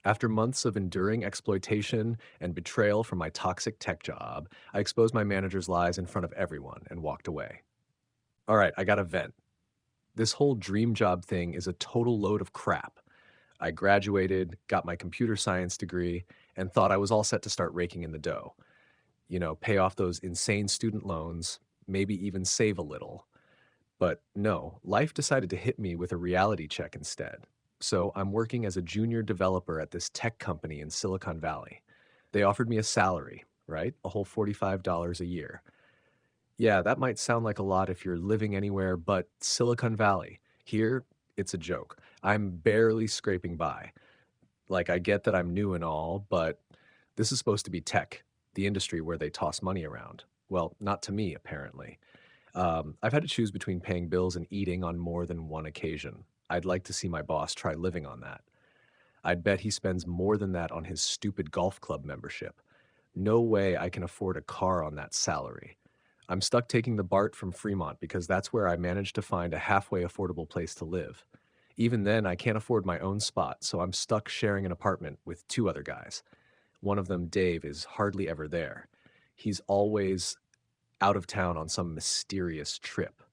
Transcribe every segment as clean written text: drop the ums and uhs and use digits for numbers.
After months of enduring exploitation and betrayal from my toxic tech job, I exposed my manager's lies in front of everyone and walked away. All right, I got to vent. This whole dream job thing is a total load of crap. I graduated, got my computer science degree, and thought I was all set to start raking in the dough. Pay off those insane student loans, maybe even save a little. But no, life decided to hit me with a reality check instead. So I'm working as a junior developer at this tech company in Silicon Valley. They offered me a salary, right? A whole $45 a year. Yeah, that might sound like a lot if you're living anywhere but Silicon Valley. Here, it's a joke. I'm barely scraping by. Like, I get that I'm new and all, but this is supposed to be tech, the industry where they toss money around. Well, not to me, apparently. I've had to choose between paying bills and eating on more than one occasion. I'd like to see my boss try living on that. I'd bet he spends more than that on his stupid golf club membership. No way I can afford a car on that salary. I'm stuck taking the BART from Fremont because that's where I managed to find a halfway affordable place to live. Even then, I can't afford my own spot, so I'm stuck sharing an apartment with two other guys. One of them, Dave, is hardly ever there. He's always out of town on some mysterious trip.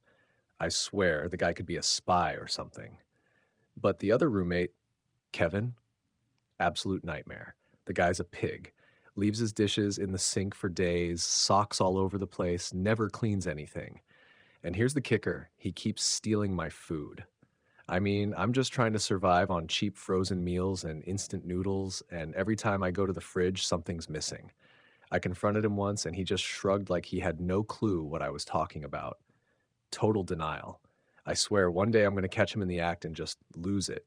I swear the guy could be a spy or something. But the other roommate, Kevin, absolute nightmare. The guy's a pig. Leaves his dishes in the sink for days, socks all over the place, never cleans anything. And here's the kicker, he keeps stealing my food. I mean, I'm just trying to survive on cheap frozen meals and instant noodles, and every time I go to the fridge, something's missing. I confronted him once, and he just shrugged like he had no clue what I was talking about. Total denial. I swear, one day I'm going to catch him in the act and just lose it.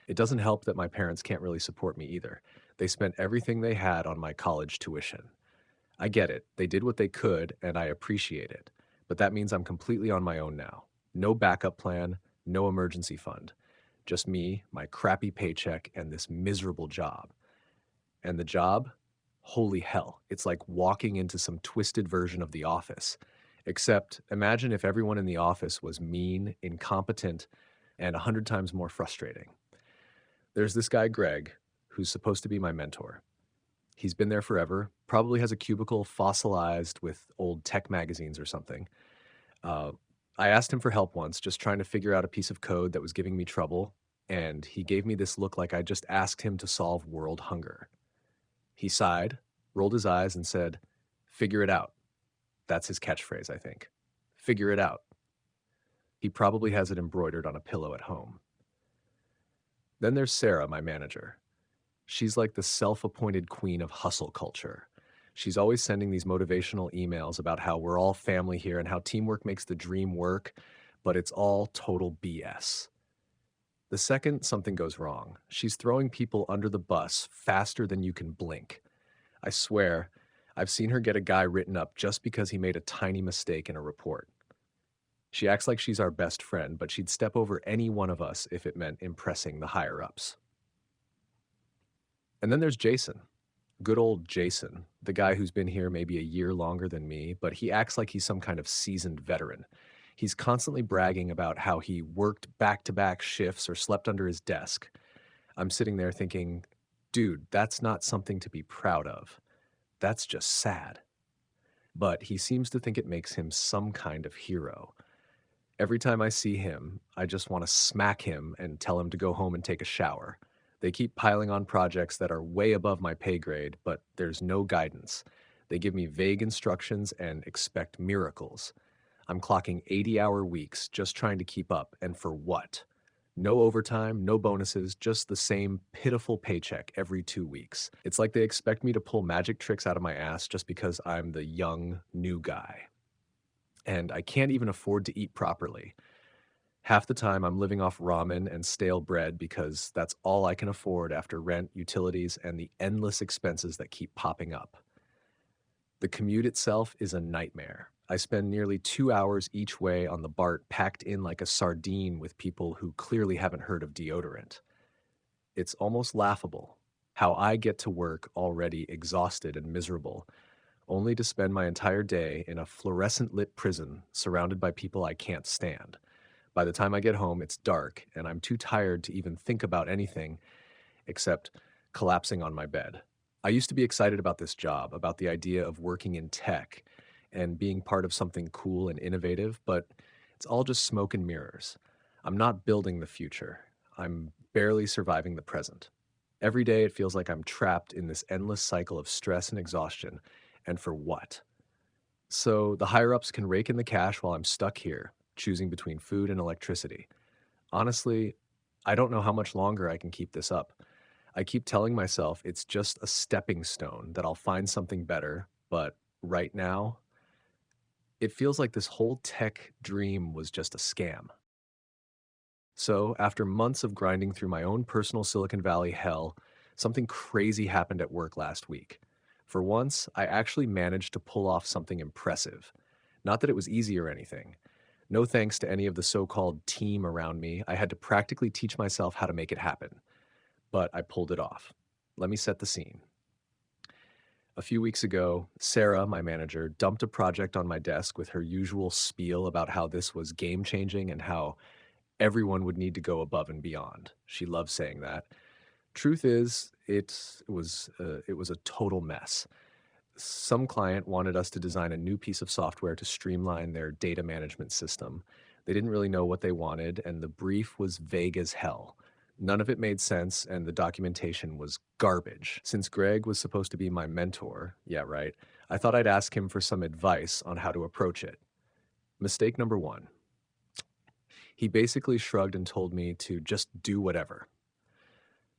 It doesn't help that my parents can't really support me either. They spent everything they had on my college tuition. I get it. They did what they could, and I appreciate it. But that means I'm completely on my own now. No backup plan, no emergency fund. Just me, my crappy paycheck, and this miserable job. And the job? Holy hell. It's like walking into some twisted version of The Office. Except imagine if everyone in the office was mean, incompetent, and 100 times more frustrating. There's this guy, Greg, who's supposed to be my mentor. He's been there forever, probably has a cubicle fossilized with old tech magazines or something. Uh, I asked him for help once, just trying to figure out a piece of code that was giving me trouble, and he gave me this look like I just asked him to solve world hunger. He sighed, rolled his eyes, and said, "Figure it out." That's his catchphrase, I think. Figure it out. He probably has it embroidered on a pillow at home. Then there's Sarah, my manager. She's like the self-appointed queen of hustle culture. She's always sending these motivational emails about how we're all family here and how teamwork makes the dream work, but it's all total BS. The second something goes wrong, she's throwing people under the bus faster than you can blink. I swear, I've seen her get a guy written up just because he made a tiny mistake in a report. She acts like she's our best friend, but she'd step over any one of us if it meant impressing the higher-ups. And then there's Jason. Good old Jason, the guy who's been here maybe a year longer than me, but he acts like he's some kind of seasoned veteran. He's constantly bragging about how he worked back-to-back shifts or slept under his desk. I'm sitting there thinking, dude, that's not something to be proud of. That's just sad. But he seems to think it makes him some kind of hero. Every time I see him, I just want to smack him and tell him to go home and take a shower. They keep piling on projects that are way above my pay grade, but there's no guidance. They give me vague instructions and expect miracles. I'm clocking 80-hour weeks just trying to keep up, and for what? No overtime, no bonuses, just the same pitiful paycheck every 2 weeks. It's like they expect me to pull magic tricks out of my ass just because I'm the young, new guy. And I can't even afford to eat properly. Half the time, I'm living off ramen and stale bread because that's all I can afford after rent, utilities, and the endless expenses that keep popping up. The commute itself is a nightmare. I spend nearly 2 hours each way on the BART packed in like a sardine with people who clearly haven't heard of deodorant. It's almost laughable how I get to work already exhausted and miserable, only to spend my entire day in a fluorescent lit prison surrounded by people I can't stand. By the time I get home, it's dark, and I'm too tired to even think about anything except collapsing on my bed. I used to be excited about this job, about the idea of working in tech and being part of something cool and innovative, but it's all just smoke and mirrors. I'm not building the future. I'm barely surviving the present. Every day it feels like I'm trapped in this endless cycle of stress and exhaustion. And for what? So the higher ups can rake in the cash while I'm stuck here, choosing between food and electricity. Honestly, I don't know how much longer I can keep this up. I keep telling myself it's just a stepping stone, that I'll find something better, but right now, it feels like this whole tech dream was just a scam. So, after months of grinding through my own personal Silicon Valley hell, something crazy happened at work last week. For once, I actually managed to pull off something impressive. Not that it was easy or anything. No thanks to any of the so called team around me, I had to practically teach myself how to make it happen. But I pulled it off. Let me set the scene. A few weeks ago, Sarah, my manager, dumped a project on my desk with her usual spiel about how this was game changing and how everyone would need to go above and beyond. She loves saying that. Truth is, it was a total mess. Some client wanted us to design a new piece of software to streamline their data management system. They didn't really know what they wanted, and the brief was vague as hell. None of it made sense, and the documentation was garbage. Since Greg was supposed to be my mentor, yeah, right, I thought I'd ask him for some advice on how to approach it. Mistake number one. He basically shrugged and told me to just do whatever.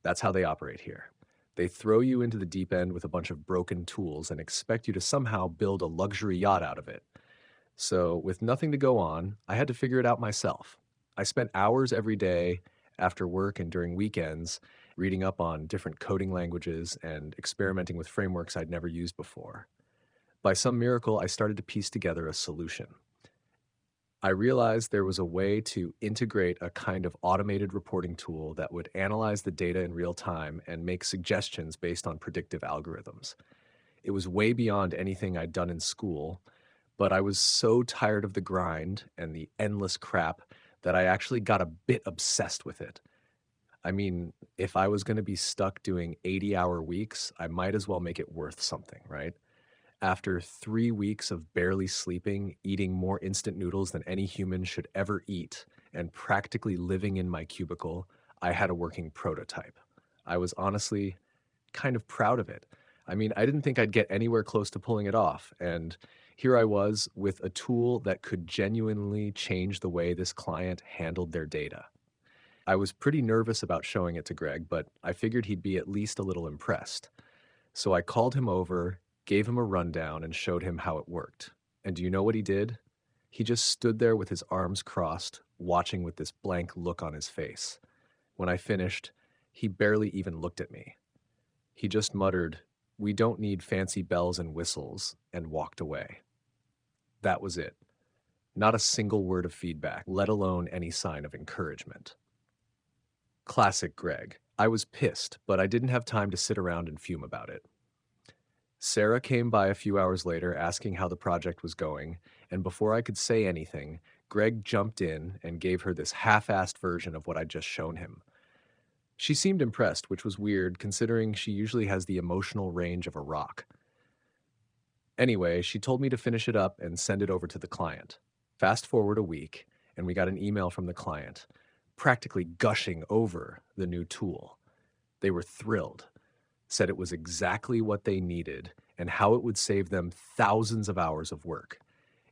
That's how they operate here. They throw you into the deep end with a bunch of broken tools and expect you to somehow build a luxury yacht out of it. So, with nothing to go on, I had to figure it out myself. I spent hours every day after work and during weekends reading up on different coding languages and experimenting with frameworks I'd never used before. By some miracle, I started to piece together a solution. I realized there was a way to integrate a kind of automated reporting tool that would analyze the data in real time and make suggestions based on predictive algorithms. It was way beyond anything I'd done in school, but I was so tired of the grind and the endless crap that I actually got a bit obsessed with it. I mean, if I was going to be stuck doing 80-hour weeks, I might as well make it worth something, right? After 3 weeks of barely sleeping, eating more instant noodles than any human should ever eat, and practically living in my cubicle, I had a working prototype. I was honestly kind of proud of it. I mean, I didn't think I'd get anywhere close to pulling it off, and here I was with a tool that could genuinely change the way this client handled their data. I was pretty nervous about showing it to Greg, but I figured he'd be at least a little impressed. So I called him over, gave him a rundown, and showed him how it worked. And do you know what he did? He just stood there with his arms crossed, watching with this blank look on his face. When I finished, he barely even looked at me. He just muttered, "We don't need fancy bells and whistles," and walked away. That was it. Not a single word of feedback, let alone any sign of encouragement. Classic Greg. I was pissed, but I didn't have time to sit around and fume about it. Sarah came by a few hours later asking how the project was going, and before I could say anything, Greg jumped in and gave her this half-assed version of what I'd just shown him. She seemed impressed, which was weird considering she usually has the emotional range of a rock. Anyway, she told me to finish it up and send it over to the client. Fast forward a week, and we got an email from the client, practically gushing over the new tool. They were thrilled, said it was exactly what they needed and how it would save them thousands of hours of work.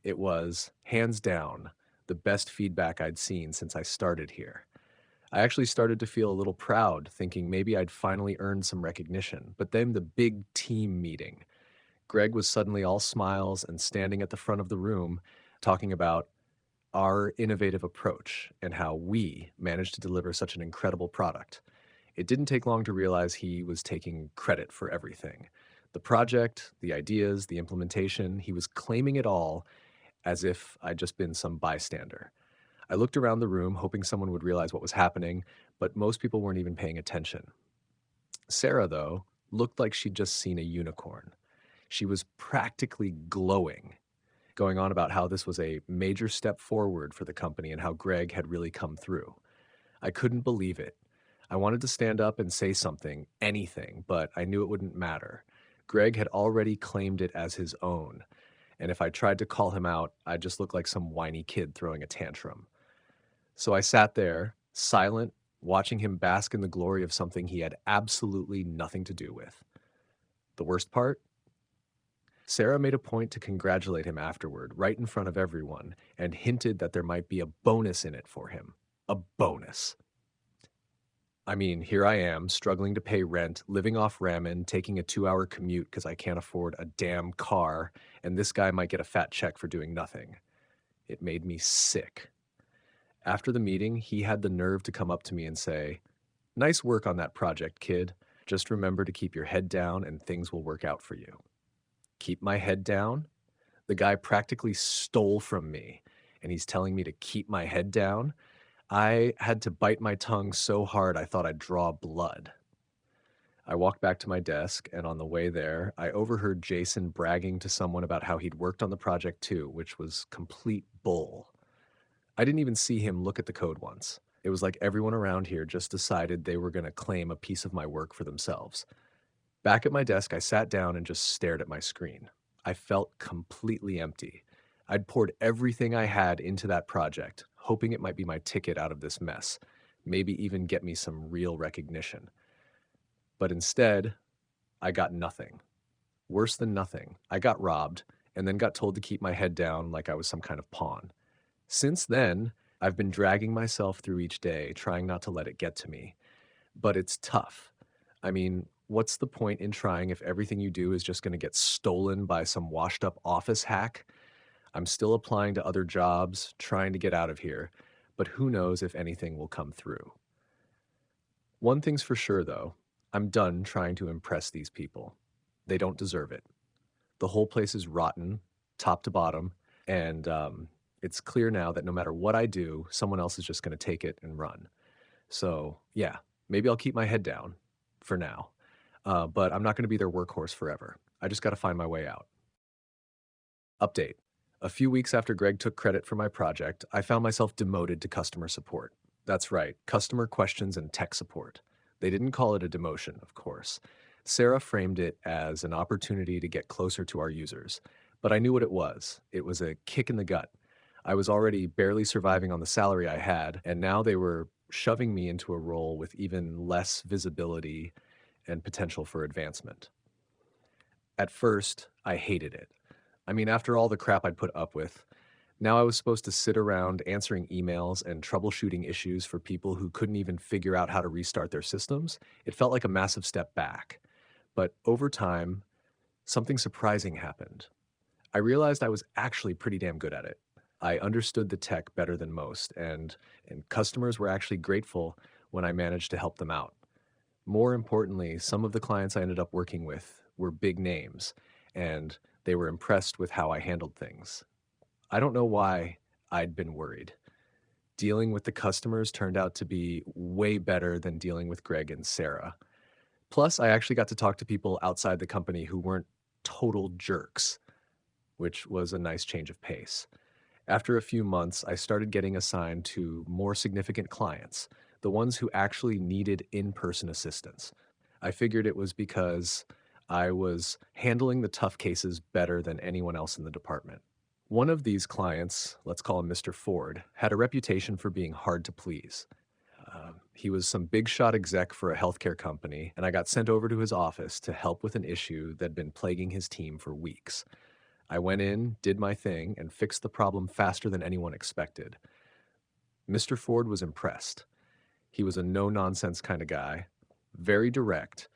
It was, hands down, the best feedback I'd seen since I started here. I actually started to feel a little proud, thinking maybe I'd finally earned some recognition. But then the big team meeting. Greg was suddenly all smiles and standing at the front of the room talking about our innovative approach and how we managed to deliver such an incredible product. It didn't take long to realize he was taking credit for everything. The project, the ideas, the implementation, he was claiming it all as if I'd just been some bystander. I looked around the room, hoping someone would realize what was happening, but most people weren't even paying attention. Sarah, though, looked like she'd just seen a unicorn. She was practically glowing, going on about how this was a major step forward for the company and how Greg had really come through. I couldn't believe it. I wanted to stand up and say something, anything, but I knew it wouldn't matter. Greg had already claimed it as his own, and if I tried to call him out, I'd just look like some whiny kid throwing a tantrum. So I sat there, silent, watching him bask in the glory of something he had absolutely nothing to do with. The worst part? Sarah made a point to congratulate him afterward, right in front of everyone, and hinted that there might be a bonus in it for him. A bonus. I mean, here I am, struggling to pay rent, living off ramen, taking a 2-hour commute because I can't afford a damn car, and this guy might get a fat check for doing nothing. It made me sick. After the meeting, he had the nerve to come up to me and say, "Nice work on that project, kid. Just remember to keep your head down and things will work out for you." Keep my head down? The guy practically stole from me, and he's telling me to keep my head down? I had to bite my tongue so hard I thought I'd draw blood. I walked back to my desk, and on the way there, I overheard Jason bragging to someone about how he'd worked on the project too, which was complete bull. I didn't even see him look at the code once. It was like everyone around here just decided they were going to claim a piece of my work for themselves. Back at my desk, I sat down and just stared at my screen. I felt completely empty. I'd poured everything I had into that project, hoping it might be my ticket out of this mess, maybe even get me some real recognition. But instead, I got nothing. Worse than nothing. I got robbed and then got told to keep my head down like I was some kind of pawn. Since then, I've been dragging myself through each day, trying not to let it get to me. But it's tough. I mean, what's the point in trying if everything you do is just going to get stolen by some washed up office hack? I'm still applying to other jobs, trying to get out of here, but who knows if anything will come through. One thing's for sure, though, I'm done trying to impress these people. They don't deserve it. The whole place is rotten, top to bottom, and it's clear now that no matter what I do, someone else is just going to take it and run. So, yeah, maybe I'll keep my head down for now, but I'm not going to be their workhorse forever. I just got to find my way out. Update. A few weeks after Greg took credit for my project, I found myself demoted to customer support. That's right, customer questions and tech support. They didn't call it a demotion, of course. Sarah framed it as an opportunity to get closer to our users, but I knew what it was. It was a kick in the gut. I was already barely surviving on the salary I had, and now they were shoving me into a role with even less visibility and potential for advancement. At first, I hated it. I mean, after all the crap I'd put up with, now I was supposed to sit around answering emails and troubleshooting issues for people who couldn't even figure out how to restart their systems. It felt like a massive step back. But over time, something surprising happened. I realized I was actually pretty damn good at it. I understood the tech better than most, and customers were actually grateful when I managed to help them out. More importantly, some of the clients I ended up working with were big names, and they were impressed with how I handled things. I don't know why I'd been worried. Dealing with the customers turned out to be way better than dealing with Greg and Sarah. Plus, I actually got to talk to people outside the company who weren't total jerks, which was a nice change of pace. After a few months, I started getting assigned to more significant clients, the ones who actually needed in-person assistance. I figured it was because I was handling the tough cases better than anyone else in the department. One of these clients, let's call him Mr. Ford, had a reputation for being hard to please. He was some big shot exec for a healthcare company, and I got sent over to his office to help with an issue that'd been plaguing his team for weeks. I went in, did my thing, and fixed the problem faster than anyone expected. Mr. Ford was impressed. He was a no-nonsense kind of guy, very direct,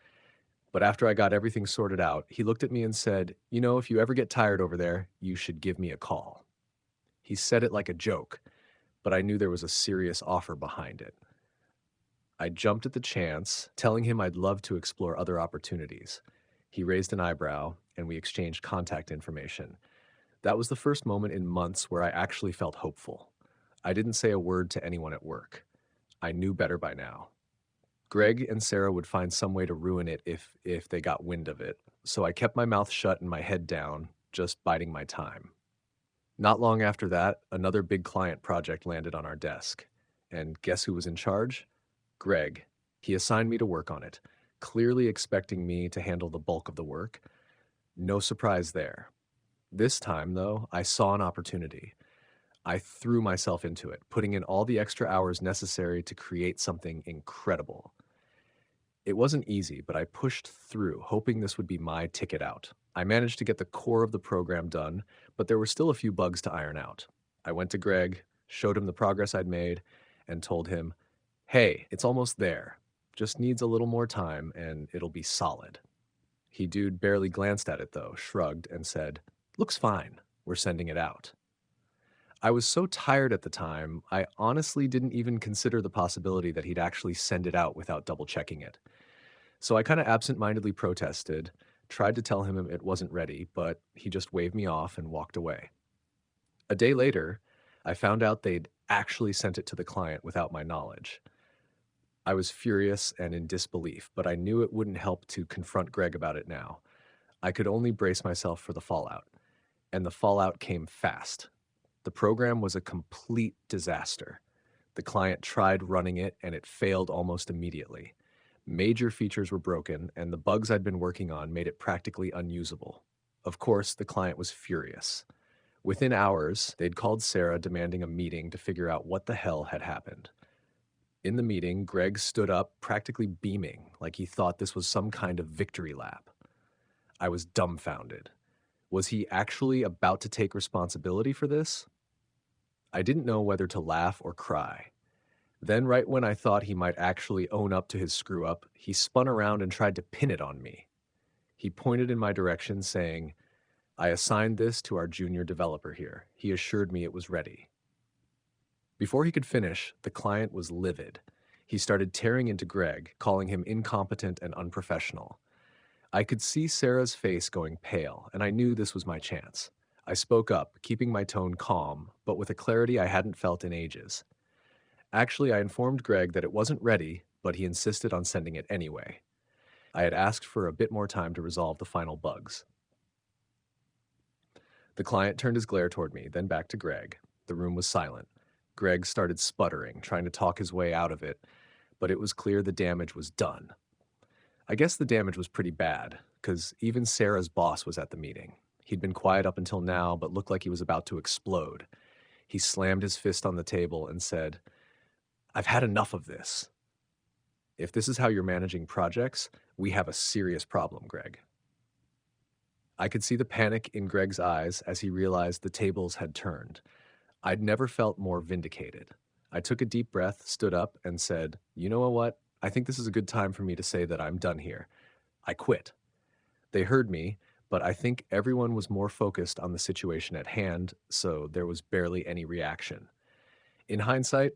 but after I got everything sorted out, he looked at me and said, "You know, if you ever get tired over there, you should give me a call." He said it like a joke, but I knew there was a serious offer behind it. I jumped at the chance, telling him I'd love to explore other opportunities. He raised an eyebrow, and we exchanged contact information. That was the first moment in months where I actually felt hopeful. I didn't say a word to anyone at work. I knew better by now. Greg and Sarah would find some way to ruin it if they got wind of it, so I kept my mouth shut and my head down, just biding my time. Not long after that, another big client project landed on our desk. And guess who was in charge? Greg. He assigned me to work on it, clearly expecting me to handle the bulk of the work. No surprise there. This time, though, I saw an opportunity. I threw myself into it, putting in all the extra hours necessary to create something incredible. It wasn't easy, but I pushed through, hoping this would be my ticket out. I managed to get the core of the program done, but there were still a few bugs to iron out. I went to Greg, showed him the progress I'd made, and told him, hey, it's almost there. Just needs a little more time, and it'll be solid. He dude barely glanced at it, though, shrugged, and said, looks fine. We're sending it out. I was so tired at the time, I honestly didn't even consider the possibility that he'd actually send it out without double checking it. So I kind of absent-mindedly protested, tried to tell him it wasn't ready, but he just waved me off and walked away. A day later, I found out they'd actually sent it to the client without my knowledge. I was furious and in disbelief, but I knew it wouldn't help to confront Greg about it now. I could only brace myself for the fallout, and the fallout came fast. The program was a complete disaster. The client tried running it, and it failed almost immediately. Major features were broken, and the bugs I'd been working on made it practically unusable. Of course, the client was furious. Within hours, they'd called Sarah demanding a meeting to figure out what the hell had happened. In the meeting, Greg stood up, practically beaming, like he thought this was some kind of victory lap. I was dumbfounded. Was he actually about to take responsibility for this? I didn't know whether to laugh or cry. Then, right when I thought he might actually own up to his screw-up, he spun around and tried to pin it on me. He pointed in my direction, saying, I assigned this to our junior developer here. He assured me it was ready. Before he could finish, the client was livid. He started tearing into Greg, calling him incompetent and unprofessional. I could see Sarah's face going pale, and I knew this was my chance. I spoke up, keeping my tone calm, but with a clarity I hadn't felt in ages. Actually, I informed Greg that it wasn't ready, but he insisted on sending it anyway. I had asked for a bit more time to resolve the final bugs. The client turned his glare toward me, then back to Greg. The room was silent. Greg started sputtering, trying to talk his way out of it, but it was clear the damage was done. I guess the damage was pretty bad, because even Sarah's boss was at the meeting. He'd been quiet up until now, but looked like he was about to explode. He slammed his fist on the table and said, I've had enough of this. If this is how you're managing projects, we have a serious problem, Greg. I could see the panic in Greg's eyes as he realized the tables had turned. I'd never felt more vindicated. I took a deep breath, stood up, and said, you know what? I think this is a good time for me to say that I'm done here. I quit. They heard me, but I think everyone was more focused on the situation at hand, so there was barely any reaction. In hindsight,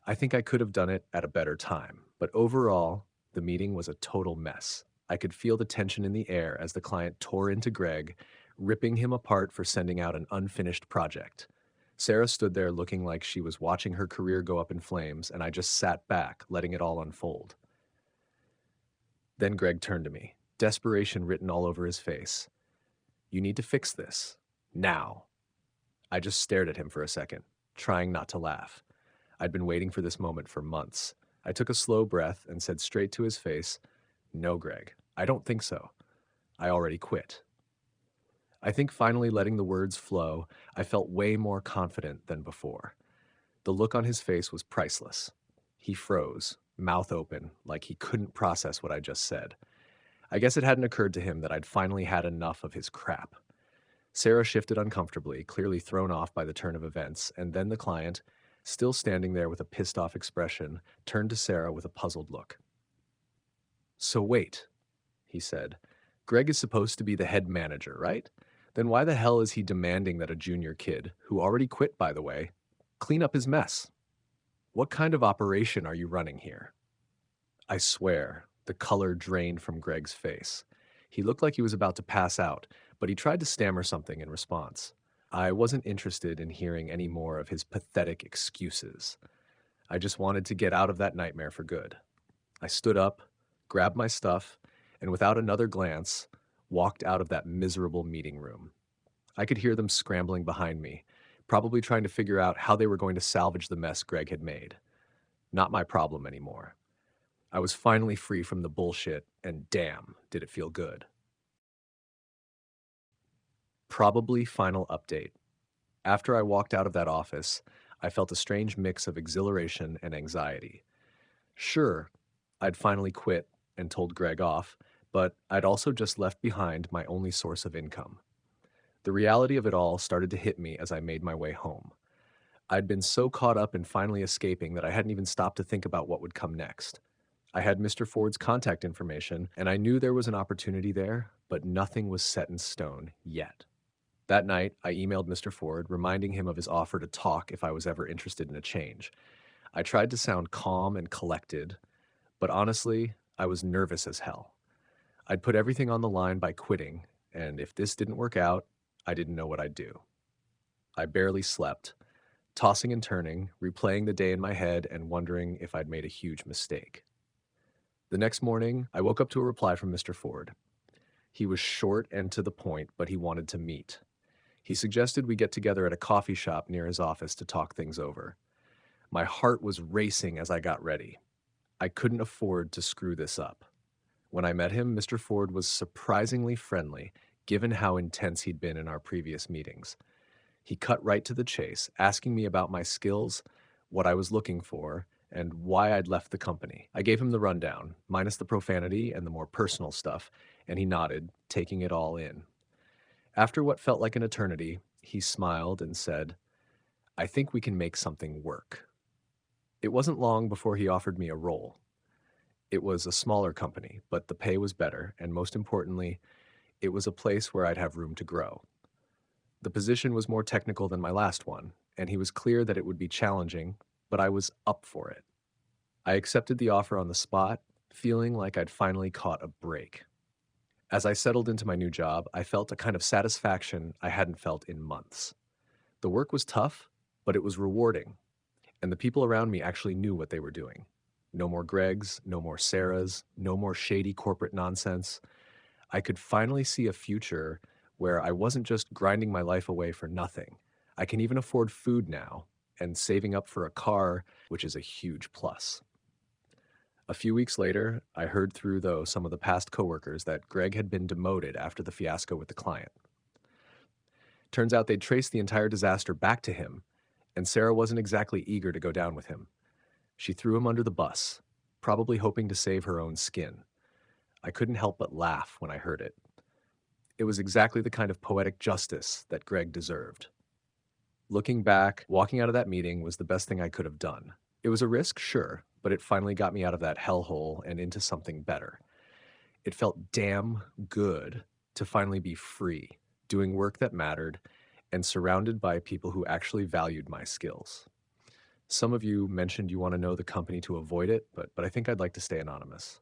I think I could have done it at a better time, but overall, the meeting was a total mess. I could feel the tension in the air as the client tore into Greg, ripping him apart for sending out an unfinished project. Sarah stood there looking like she was watching her career go up in flames, and I just sat back, letting it all unfold. Then Greg turned to me, desperation written all over his face. You need to fix this. Now. I just stared at him for a second, trying not to laugh. I'd been waiting for this moment for months. I took a slow breath and said straight to his face, no, Greg, I don't think so. I already quit. I think finally letting the words flow, I felt way more confident than before. The look on his face was priceless. He froze, mouth open, like he couldn't process what I just said. I guess it hadn't occurred to him that I'd finally had enough of his crap. Sarah shifted uncomfortably, clearly thrown off by the turn of events, and then the client, still standing there with a pissed-off expression, turned to Sarah with a puzzled look. So wait, he said. Greg is supposed to be the head manager, right? Then why the hell is he demanding that a junior kid, who already quit by the way, clean up his mess? What kind of operation are you running here? I swear, the color drained from Greg's face. He looked like he was about to pass out, but he tried to stammer something in response. I wasn't interested in hearing any more of his pathetic excuses. I just wanted to get out of that nightmare for good. I stood up, grabbed my stuff, and without another glance, walked out of that miserable meeting room. I could hear them scrambling behind me, probably trying to figure out how they were going to salvage the mess Greg had made. Not my problem anymore. I was finally free from the bullshit, and damn, did it feel good. Probably final update. After I walked out of that office, I felt a strange mix of exhilaration and anxiety. Sure, I'd finally quit and told Greg off, but I'd also just left behind my only source of income. The reality of it all started to hit me as I made my way home. I'd been so caught up in finally escaping that I hadn't even stopped to think about what would come next. I had Mr. Ford's contact information, and I knew there was an opportunity there, but nothing was set in stone yet. That night, I emailed Mr. Ford, reminding him of his offer to talk if I was ever interested in a change. I tried to sound calm and collected, but honestly, I was nervous as hell. I'd put everything on the line by quitting, and if this didn't work out, I didn't know what I'd do. I barely slept, tossing and turning, replaying the day in my head and wondering if I'd made a huge mistake. The next morning, I woke up to a reply from Mr. Ford. He was short and to the point, but he wanted to meet. He suggested we get together at a coffee shop near his office to talk things over. My heart was racing as I got ready. I couldn't afford to screw this up. When I met him, Mr. Ford was surprisingly friendly, given how intense he'd been in our previous meetings. He cut right to the chase, asking me about my skills, what I was looking for, and why I'd left the company. I gave him the rundown, minus the profanity and the more personal stuff, and he nodded, taking it all in. After what felt like an eternity, he smiled and said, "I think we can make something work." It wasn't long before he offered me a role. It was a smaller company, but the pay was better, and most importantly, it was a place where I'd have room to grow. The position was more technical than my last one, and he was clear that it would be challenging, but I was up for it. I accepted the offer on the spot, feeling like I'd finally caught a break. As I settled into my new job, I felt a kind of satisfaction I hadn't felt in months. The work was tough, but it was rewarding, and the people around me actually knew what they were doing. No more Gregs, no more Sarahs, no more shady corporate nonsense. I could finally see a future where I wasn't just grinding my life away for nothing. I can even afford food now and saving up for a car, which is a huge plus. A few weeks later, I heard through, though, some of the past coworkers that Greg had been demoted after the fiasco with the client. Turns out they'd traced the entire disaster back to him, and Sarah wasn't exactly eager to go down with him. She threw him under the bus, probably hoping to save her own skin. I couldn't help but laugh when I heard it. It was exactly the kind of poetic justice that Greg deserved. Looking back, walking out of that meeting was the best thing I could have done. It was a risk, sure, but it finally got me out of that hellhole and into something better. It felt damn good to finally be free, doing work that mattered, and surrounded by people who actually valued my skills. Some of you mentioned you want to know the company to avoid it, but I think I'd like to stay anonymous.